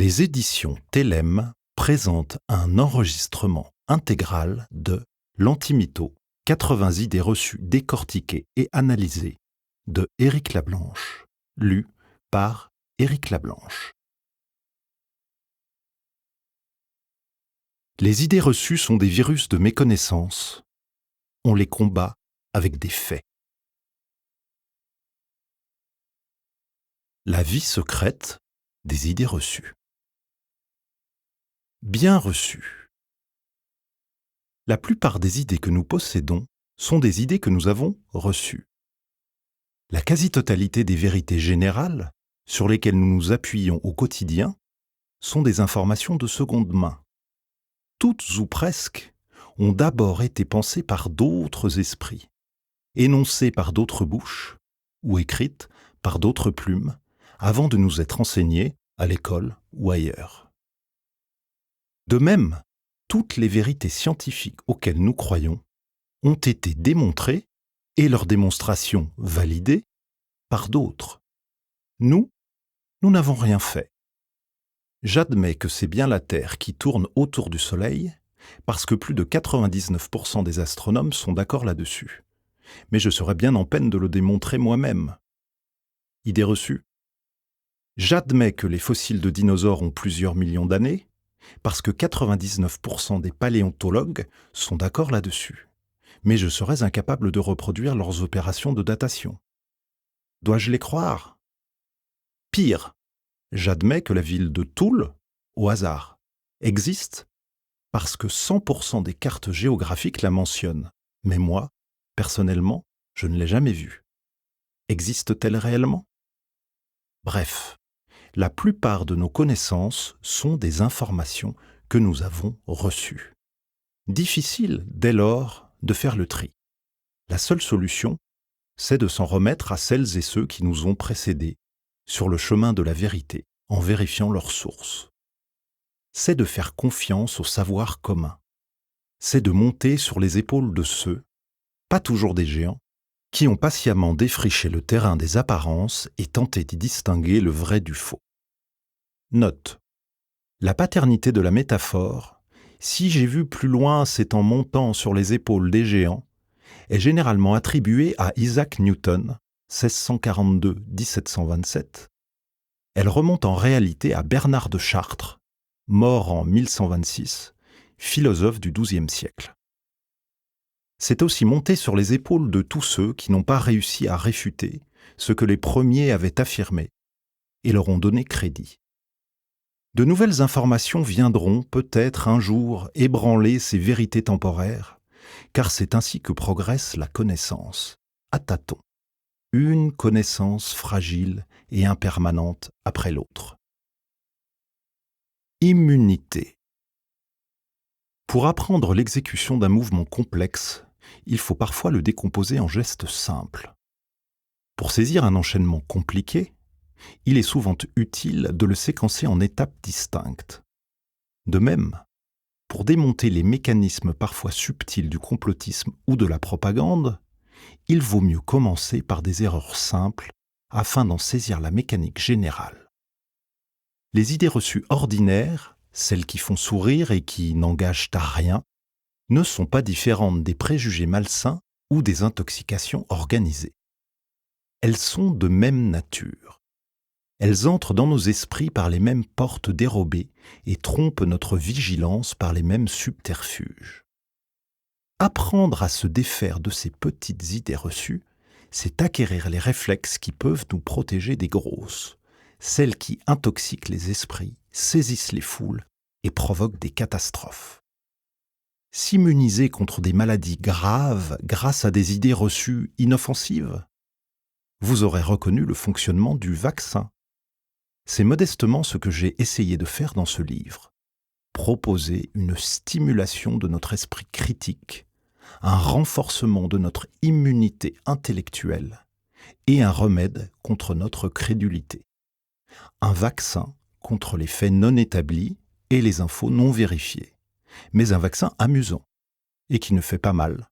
Les éditions Télème présentent un enregistrement intégral de L'Antimytho, 80 idées reçues décortiquées et analysées de Éric Lablanche, lu par Éric Lablanche. Les idées reçues sont des virus de méconnaissance. On les combat avec des faits. La vie secrète des idées reçues. Bien reçues. La plupart des idées que nous possédons sont des idées que nous avons reçues. La quasi-totalité des vérités générales sur lesquelles nous nous appuyons au quotidien sont des informations de seconde main. Toutes ou presque ont d'abord été pensées par d'autres esprits, énoncées par d'autres bouches ou écrites par d'autres plumes avant de nous être enseignées à l'école ou ailleurs. De même, toutes les vérités scientifiques auxquelles nous croyons ont été démontrées et leurs démonstrations validées par d'autres. Nous n'avons rien fait. J'admets que c'est bien la Terre qui tourne autour du Soleil, parce que plus de 99% des astronomes sont d'accord là-dessus. Mais je serais bien en peine de le démontrer moi-même. Idée reçue ? J'admets que les fossiles de dinosaures ont plusieurs millions d'années, parce que 99% des paléontologues sont d'accord là-dessus. Mais je serais incapable de reproduire leurs opérations de datation. Dois-je les croire ? Pire, j'admets que la ville de Toul, au hasard, existe parce que 100% des cartes géographiques la mentionnent. Mais moi, personnellement, je ne l'ai jamais vue. Existe-t-elle réellement ? Bref, la plupart de nos connaissances sont des informations que nous avons reçues. Difficile, dès lors, de faire le tri. La seule solution, c'est de s'en remettre à celles et ceux qui nous ont précédés sur le chemin de la vérité, en vérifiant leurs sources. C'est de faire confiance au savoir commun. C'est de monter sur les épaules de ceux, pas toujours des géants, qui ont patiemment défriché le terrain des apparences et tenté d'y distinguer le vrai du faux. Note. La paternité de la métaphore, si j'ai vu plus loin c'est en montant sur les épaules des géants, est généralement attribuée à Isaac Newton, 1642-1727. Elle remonte en réalité à Bernard de Chartres, mort en 1126, philosophe du XIIe siècle. C'est aussi monter sur les épaules de tous ceux qui n'ont pas réussi à réfuter ce que les premiers avaient affirmé et leur ont donné crédit. De nouvelles informations viendront peut-être un jour ébranler ces vérités temporaires, car c'est ainsi que progresse la connaissance, à tâtons, une connaissance fragile et impermanente après l'autre. Immunité. Pour apprendre l'exécution d'un mouvement complexe, il faut parfois le décomposer en gestes simples. Pour saisir un enchaînement compliqué, il est souvent utile de le séquencer en étapes distinctes. De même, pour démonter les mécanismes parfois subtils du complotisme ou de la propagande, il vaut mieux commencer par des erreurs simples afin d'en saisir la mécanique générale. Les idées reçues ordinaires, celles qui font sourire et qui n'engagent à rien, ne sont pas différentes des préjugés malsains ou des intoxications organisées. Elles sont de même nature. Elles entrent dans nos esprits par les mêmes portes dérobées et trompent notre vigilance par les mêmes subterfuges. Apprendre à se défaire de ces petites idées reçues, c'est acquérir les réflexes qui peuvent nous protéger des grosses, celles qui intoxiquent les esprits, saisissent les foules et provoquent des catastrophes. S'immuniser contre des maladies graves grâce à des idées reçues inoffensives ? Vous aurez reconnu le fonctionnement du vaccin. C'est modestement ce que j'ai essayé de faire dans ce livre. Proposer une stimulation de notre esprit critique, un renforcement de notre immunité intellectuelle et un remède contre notre crédulité. Un vaccin contre les faits non établis et les infos non vérifiées, mais un vaccin amusant et qui ne fait pas mal,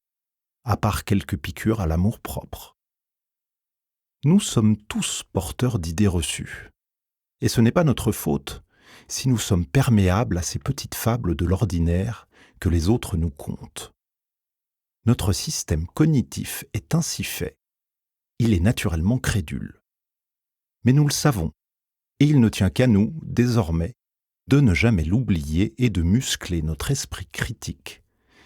à part quelques piqûres à l'amour-propre. Nous sommes tous porteurs d'idées reçues. Et ce n'est pas notre faute si nous sommes perméables à ces petites fables de l'ordinaire que les autres nous content. Notre système cognitif est ainsi fait. Il est naturellement crédule. Mais nous le savons, et il ne tient qu'à nous, désormais, de ne jamais l'oublier et de muscler notre esprit critique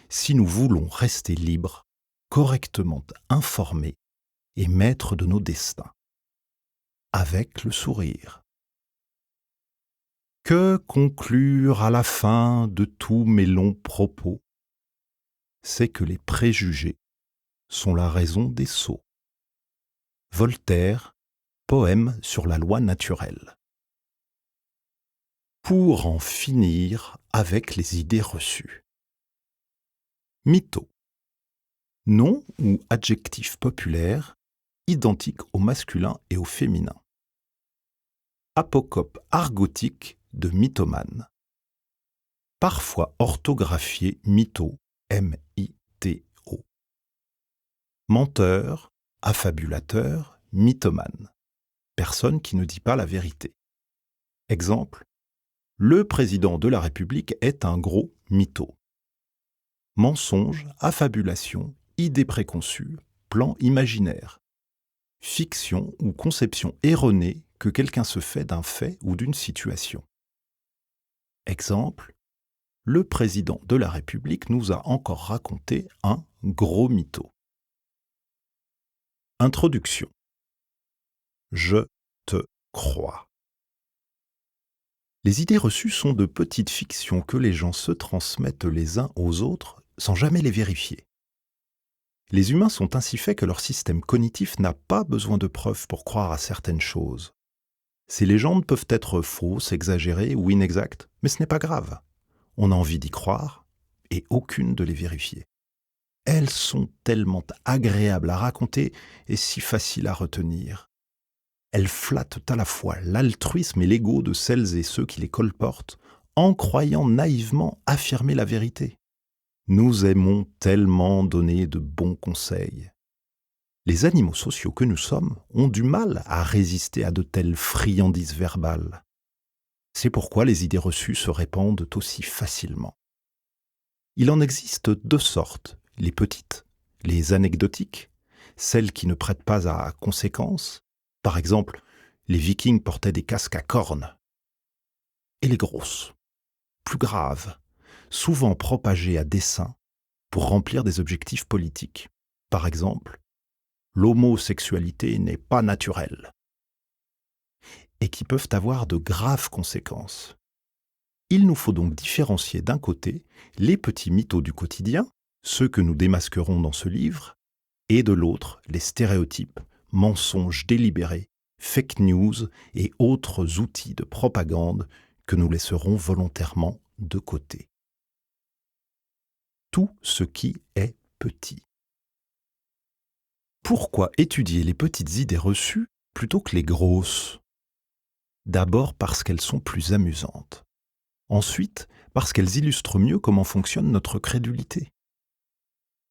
si nous voulons rester libres, correctement informés et maîtres de nos destins. Avec le sourire. Que conclure à la fin de tous mes longs propos? C'est que les préjugés sont la raison des sots. Voltaire, poème sur la loi naturelle. Pour en finir avec les idées reçues. Mytho. Nom ou adjectif populaire, identique au masculin et au féminin. Apocope argotique de mythomane. Parfois orthographié mytho, M-I-T-O. Menteur, affabulateur, mythomane. Personne qui ne dit pas la vérité. Exemple, le président de la République est un gros mytho. Mensonge, affabulation, idée préconçue, plan imaginaire. Fiction ou conception erronée que quelqu'un se fait d'un fait ou d'une situation. Exemple, le président de la République nous a encore raconté un gros mytho. Introduction. Je te crois. Les idées reçues sont de petites fictions que les gens se transmettent les uns aux autres sans jamais les vérifier. Les humains sont ainsi faits que leur système cognitif n'a pas besoin de preuves pour croire à certaines choses. Ces légendes peuvent être fausses, exagérées ou inexactes, mais ce n'est pas grave. On a envie d'y croire et aucune de les vérifier. Elles sont tellement agréables à raconter et si faciles à retenir. Elles flattent à la fois l'altruisme et l'ego de celles et ceux qui les colportent, en croyant naïvement affirmer la vérité. Nous aimons tellement donner de bons conseils. Les animaux sociaux que nous sommes ont du mal à résister à de telles friandises verbales. C'est pourquoi les idées reçues se répandent aussi facilement. Il en existe deux sortes, les petites, les anecdotiques, celles qui ne prêtent pas à conséquence. Par exemple, les Vikings portaient des casques à cornes. Et les grosses, plus graves, souvent propagées à dessein pour remplir des objectifs politiques. Par exemple, l'homosexualité n'est pas naturelle. Et qui peuvent avoir de graves conséquences. Il nous faut donc différencier d'un côté les petits mythos du quotidien, ceux que nous démasquerons dans ce livre, et de l'autre les stéréotypes, mensonges délibérés, fake news et autres outils de propagande que nous laisserons volontairement de côté. Tout ce qui est petit. Pourquoi étudier les petites idées reçues plutôt que les grosses? D'abord parce qu'elles sont plus amusantes. Ensuite, parce qu'elles illustrent mieux comment fonctionne notre crédulité.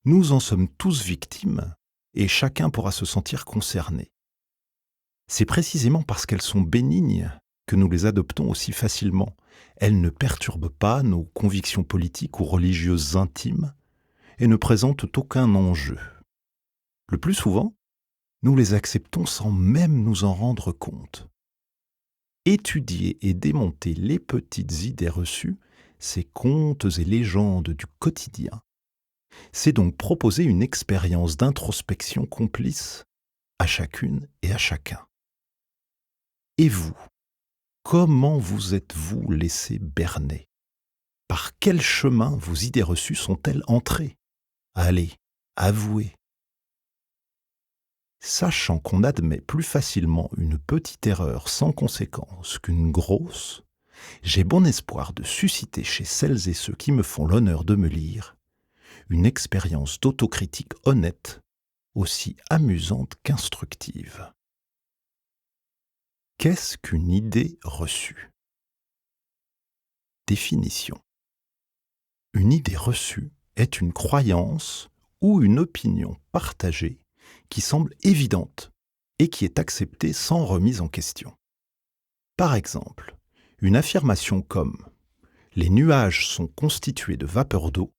Nous en sommes tous victimes et chacun pourra se sentir concerné. C'est précisément parce qu'elles sont bénignes que nous les adoptons aussi facilement. Elles ne perturbent pas nos convictions politiques ou religieuses intimes et ne présentent aucun enjeu. Le plus souvent, nous les acceptons sans même nous en rendre compte. Étudier et démonter les petites idées reçues, ces contes et légendes du quotidien, c'est donc proposer une expérience d'introspection complice à chacune et à chacun. Et vous, comment vous êtes-vous laissé berner? Par quel chemin vos idées reçues sont-elles entrées? Allez, avouez. Sachant qu'on admet plus facilement une petite erreur sans conséquence qu'une grosse, j'ai bon espoir de susciter chez celles et ceux qui me font l'honneur de me lire une expérience d'autocritique honnête, aussi amusante qu'instructive. Qu'est-ce qu'une idée reçue? Définition. Une idée reçue est une croyance ou une opinion partagée qui semble évidente et qui est acceptée sans remise en question. Par exemple, Une affirmation comme « les nuages sont constitués de vapeur d'eau »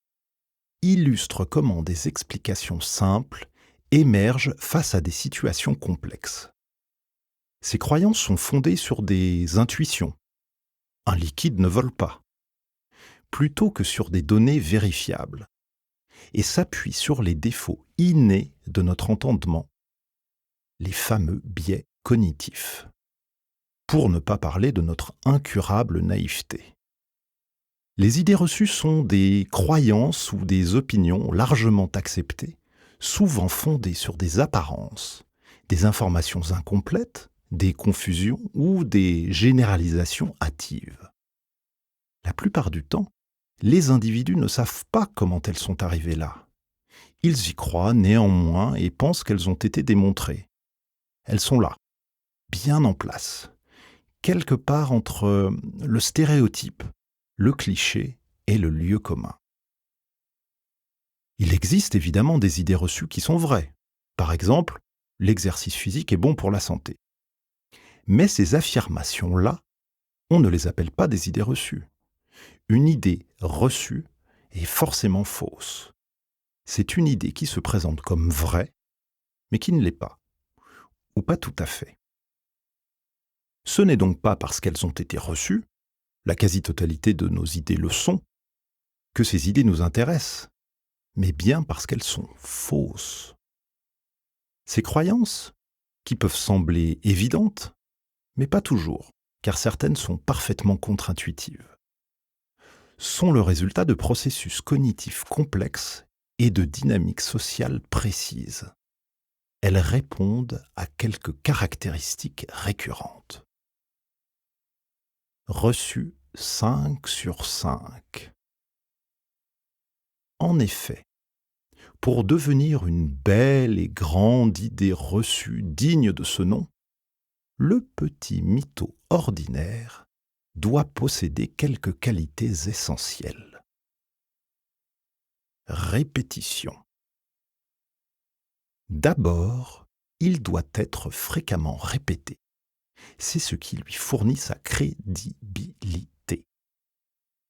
illustre comment des explications simples émergent face à des situations complexes. Ces croyances sont fondées sur des intuitions. Un liquide ne vole pas, plutôt que sur des données vérifiables, et s'appuient sur les défauts innés de notre entendement, les fameux biais cognitifs, pour ne pas parler de notre incurable naïveté. Les idées reçues sont des croyances ou des opinions largement acceptées, souvent fondées sur des apparences, des informations incomplètes, des confusions ou des généralisations hâtives. La plupart du temps, les individus ne savent pas comment elles sont arrivées là. Ils y croient néanmoins et pensent qu'elles ont été démontrées. Elles sont là, bien en place, quelque part entre le stéréotype, le cliché et le lieu commun. Il existe évidemment des idées reçues qui sont vraies. Par exemple, l'exercice physique est bon pour la santé. Mais ces affirmations-là, on ne les appelle pas des idées reçues. Une idée reçue est forcément fausse. C'est une idée qui se présente comme vraie, mais qui ne l'est pas, ou pas tout à fait. Ce n'est donc pas parce qu'elles ont été reçues, la quasi-totalité de nos idées le sont, que ces idées nous intéressent, mais bien parce qu'elles sont fausses. Ces croyances, qui peuvent sembler évidentes, mais pas toujours, car certaines sont parfaitement contre-intuitives, sont le résultat de processus cognitifs complexes et de dynamiques sociales précises. Elles répondent à quelques caractéristiques récurrentes. Reçu 5 sur 5. En effet, pour devenir une belle et grande idée reçue digne de ce nom, le petit mytho ordinaire doit posséder quelques qualités essentielles. Répétition. D'abord, il doit être fréquemment répété. C'est ce qui lui fournit sa crédibilité.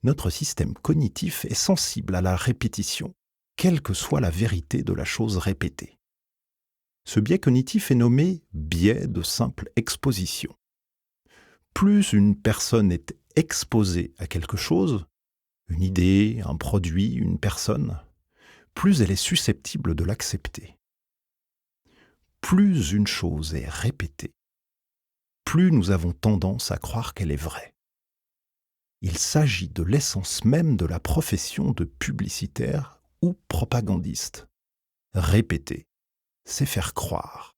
Notre système cognitif est sensible à la répétition, quelle que soit la vérité de la chose répétée. Ce biais cognitif est nommé biais de simple exposition. Plus une personne est exposée à quelque chose, une idée, un produit, une personne, plus elle est susceptible de l'accepter. Plus une chose est répétée, plus nous avons tendance à croire qu'elle est vraie. Il s'agit de l'essence même de la profession de publicitaire ou propagandiste. Répéter, c'est faire croire.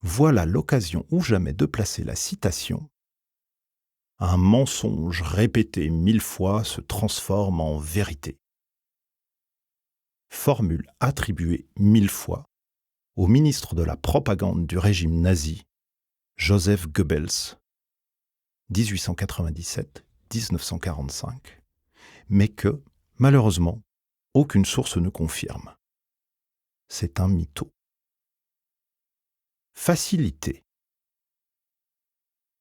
Voilà l'occasion ou jamais de placer la citation « Un mensonge répété 1000 fois se transforme en vérité ». Formule attribuée 1000 fois au ministre de la propagande du régime nazi, Joseph Goebbels, 1897-1945, mais que, malheureusement, aucune source ne confirme. C'est un mytho. Facilité.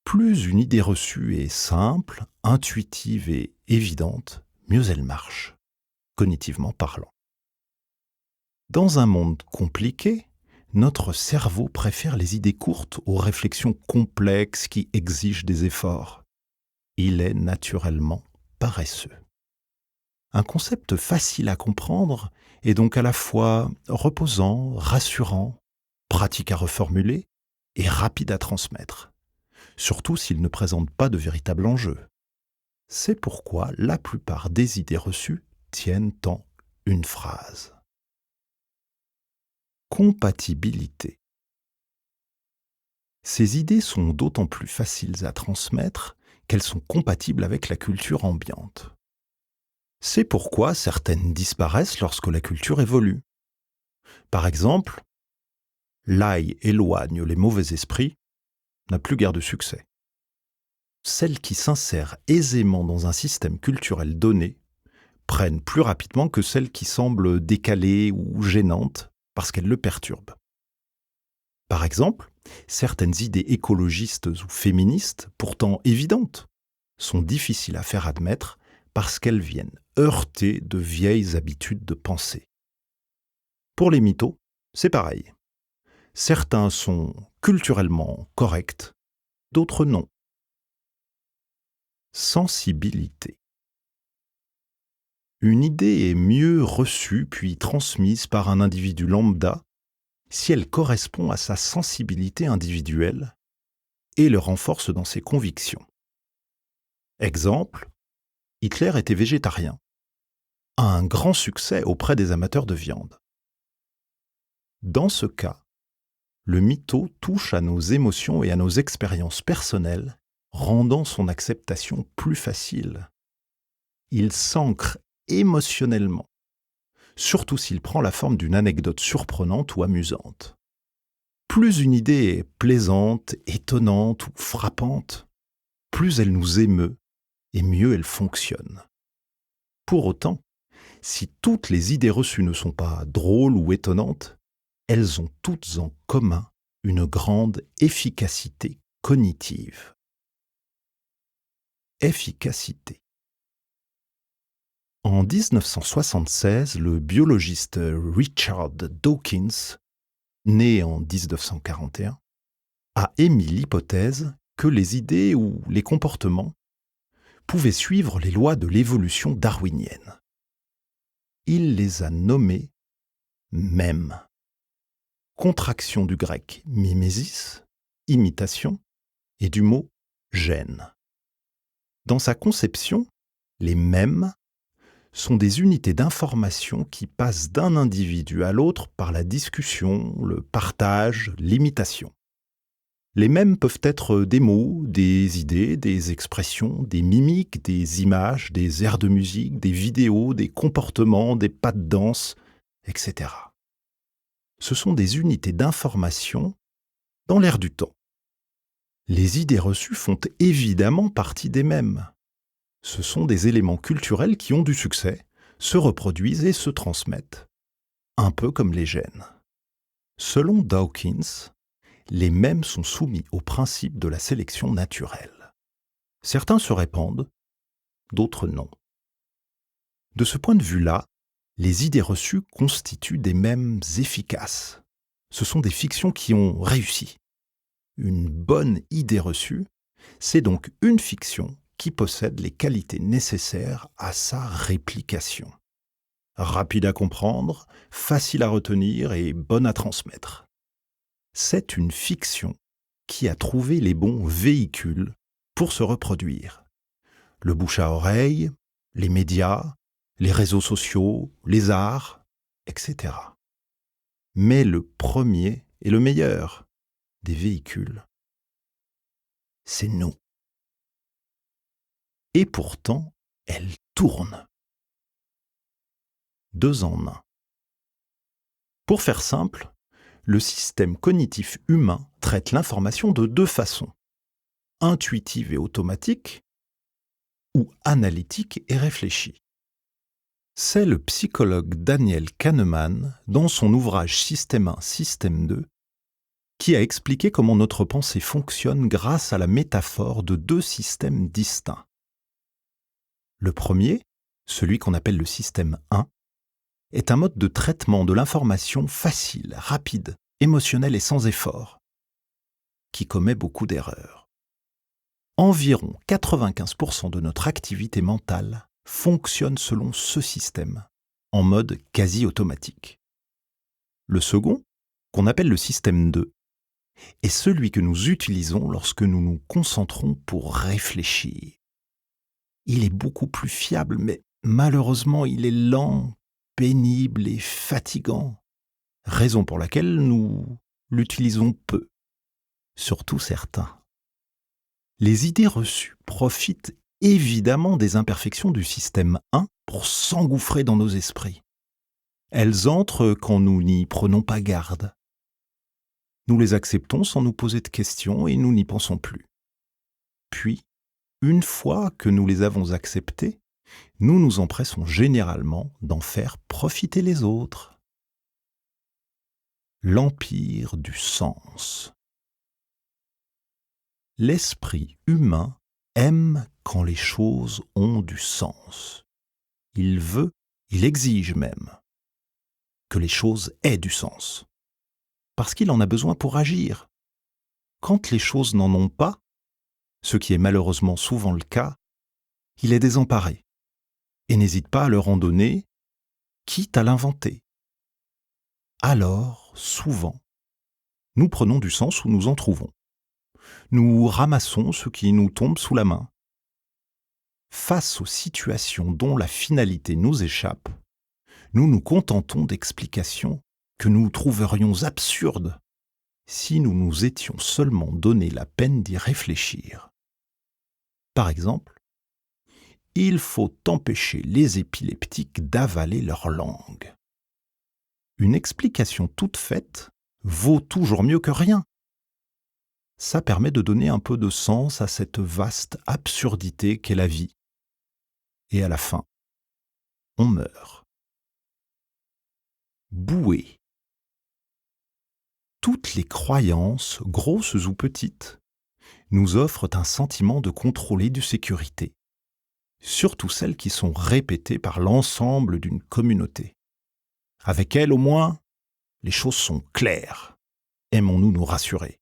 Plus une idée reçue est simple, intuitive et évidente, mieux elle marche, cognitivement parlant. Dans un monde compliqué, notre cerveau préfère les idées courtes aux réflexions complexes qui exigent des efforts. Il est naturellement paresseux. Un concept facile à comprendre est donc à la fois reposant, rassurant, pratique à reformuler et rapide à transmettre, surtout s'il ne présente pas de véritable enjeu. C'est pourquoi la plupart des idées reçues tiennent en une phrase. Compatibilité. Ces idées sont d'autant plus faciles à transmettre qu'elles sont compatibles avec la culture ambiante. C'est pourquoi certaines disparaissent lorsque la culture évolue. Par exemple, l'ail éloigne les mauvais esprits n'a plus guère de succès. Celles qui s'insèrent aisément dans un système culturel donné prennent plus rapidement que celles qui semblent décalées ou gênantes parce qu'elles le perturbent. Par exemple, certaines idées écologistes ou féministes, pourtant évidentes, sont difficiles à faire admettre parce qu'elles viennent heurter de vieilles habitudes de pensée. Pour les mythos, c'est pareil. Certains sont culturellement corrects, d'autres non. Sensibilité. Une idée est mieux reçue puis transmise par un individu lambda si elle correspond à sa sensibilité individuelle et le renforce dans ses convictions. Exemple, Hitler était végétarien. A un grand succès auprès des amateurs de viande. Dans ce cas, le mytho touche à nos émotions et à nos expériences personnelles, rendant son acceptation plus facile. Il s'ancre émotionnellement, surtout s'il prend la forme d'une anecdote surprenante ou amusante. Plus une idée est plaisante, étonnante ou frappante, plus elle nous émeut et mieux elle fonctionne. Pour autant, si toutes les idées reçues ne sont pas drôles ou étonnantes, elles ont toutes en commun une grande efficacité cognitive. Efficacité. En 1976, le biologiste Richard Dawkins, né en 1941, a émis l'hypothèse que les idées ou les comportements pouvaient suivre les lois de l'évolution darwinienne. Il les a nommés mèmes. Contraction du grec mimesis, imitation, et du mot gène. Dans sa conception, les mèmes sont des unités d'information qui passent d'un individu à l'autre par la discussion, le partage, l'imitation. Les mèmes peuvent être des mots, des idées, des expressions, des mimiques, des images, des airs de musique, des vidéos, des comportements, des pas de danse, etc. Ce sont des unités d'information dans l'air du temps. Les idées reçues font évidemment partie des mèmes. Ce sont des éléments culturels qui ont du succès, se reproduisent et se transmettent, un peu comme les gènes. Selon Dawkins, les mèmes sont soumis au principe de la sélection naturelle. Certains se répandent, d'autres non. De ce point de vue-là, les idées reçues constituent des mèmes efficaces. Ce sont des fictions qui ont réussi. Une bonne idée reçue, c'est donc une fiction qui possède les qualités nécessaires à sa réplication. Rapide à comprendre, facile à retenir et bonne à transmettre. C'est une fiction qui a trouvé les bons véhicules pour se reproduire. Le bouche à oreille, les médias, les réseaux sociaux, les arts, etc. Mais le premier et le meilleur des véhicules, c'est nous. Et pourtant, elle tourne. 2 en 1. Pour faire simple, le système cognitif humain traite l'information de 2 façons, intuitive et automatique, ou analytique et réfléchie. C'est le psychologue Daniel Kahneman, dans son ouvrage Système 1, Système 2, qui a expliqué comment notre pensée fonctionne grâce à la métaphore de 2 systèmes distincts. Le premier, celui qu'on appelle le système 1, est un mode de traitement de l'information facile, rapide, émotionnel et sans effort, qui commet beaucoup d'erreurs. Environ 95% de notre activité mentale fonctionne selon ce système, en mode quasi automatique. Le second, qu'on appelle le système 2, est celui que nous utilisons lorsque nous nous concentrons pour réfléchir. Il est beaucoup plus fiable, mais malheureusement il est lent, pénible et fatigant, raison pour laquelle nous l'utilisons peu, surtout certains. Les idées reçues profitent évidemment des imperfections du système 1 pour s'engouffrer dans nos esprits. Elles entrent quand nous n'y prenons pas garde. Nous les acceptons sans nous poser de questions et nous n'y pensons plus. Puis, une fois que nous les avons acceptées, nous nous empressons généralement d'en faire profiter les autres. L'empire du sens. L'esprit humain aime quand les choses ont du sens. Il veut, il exige même, que les choses aient du sens. Parce qu'il en a besoin pour agir. Quand les choses n'en ont pas, ce qui est malheureusement souvent le cas, il est désemparé et n'hésite pas à leur en donner, quitte à l'inventer. Alors, souvent, nous prenons du sens où nous en trouvons. Nous ramassons ce qui nous tombe sous la main. Face aux situations dont la finalité nous échappe, nous nous contentons d'explications que nous trouverions absurdes si nous nous étions seulement donné la peine d'y réfléchir. Par exemple, il faut empêcher les épileptiques d'avaler leur langue. Une explication toute faite vaut toujours mieux que rien. Ça permet de donner un peu de sens à cette vaste absurdité qu'est la vie. Et à la fin, on meurt. Bouée. Toutes les croyances, grosses ou petites, nous offrent un sentiment de contrôle et de sécurité, surtout celles qui sont répétées par l'ensemble d'une communauté. Avec elles, au moins, les choses sont claires. Aimons-nous nous rassurer.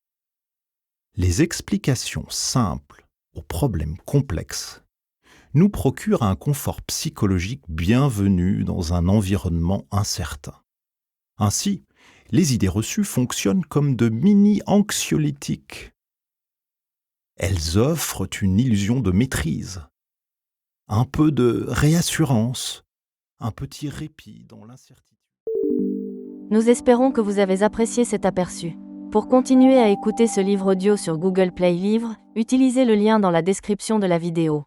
Les explications simples aux problèmes complexes nous procurent un confort psychologique bienvenu dans un environnement incertain. Ainsi, les idées reçues fonctionnent comme de mini-anxiolytiques. Elles offrent une illusion de maîtrise, un peu de réassurance, un petit répit dans l'incertitude. Nous espérons que vous avez apprécié cet aperçu. Pour continuer à écouter ce livre audio sur Google Play Livres, utilisez le lien dans la description de la vidéo.